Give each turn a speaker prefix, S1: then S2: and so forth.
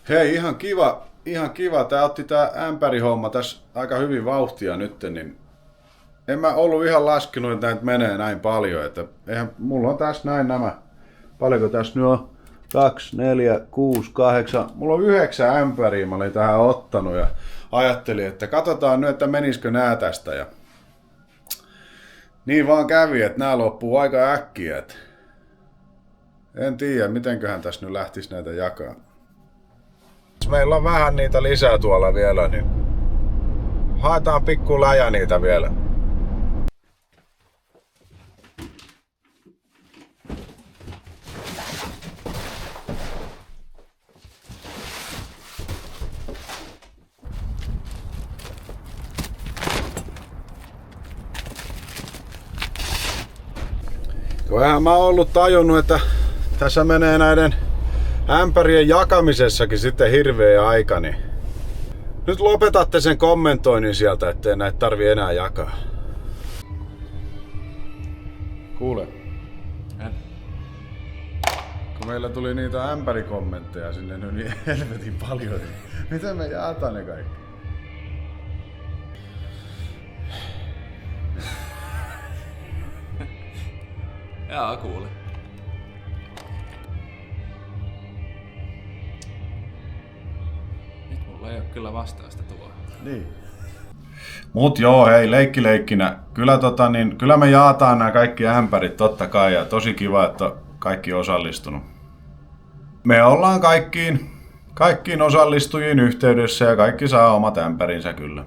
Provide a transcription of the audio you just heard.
S1: Hei, ihan kiva. Tää otti tää ämpärihomma tässä aika hyvin vauhtia nyt, niin en mä ollut ihan laskenut, että näitä menee näin paljon. Että eihän, mulla on tässä näin nämä, paljonko tässä nyt on? 2, 4, 6, 8. Mulla on 9 ämpäriä, mä olin tähän ottanut ja ajattelin, että katsotaan nyt, että menisikö nää tästä. Ja niin vaan kävi, että nää loppuu aika äkkiä. Et en tiedä, mitenköhän tässä nyt lähtisi näitä jakaa. Meillä on vähän niitä lisää tuolla vielä, niin haetaan pikku läjä niitä vielä. Eihän mä ollut tajunnut, että tässä menee näiden ämpärien jakamisessakin sitten hirveä aika, niin nyt lopetatte sen kommentoinnin sieltä, ettei näitä tarvi enää jakaa. Kuule. Kun meillä tuli niitä ämpärikommentteja sinne nyt niin helvetin paljon, niin miten me jaetaan ne kaikki?
S2: Jaa, kuule. Nyt mulla ei oo kyllä vastausta tuohon.
S1: Niin. Mut joo, hei, leikkinä. Kyllä me jaataan nämä kaikki ämpärit totta kai ja tosi kiva, että kaikki osallistunut. Me ollaan kaikkiin osallistujiin yhteydessä ja kaikki saa omat ämpärinsä kyllä.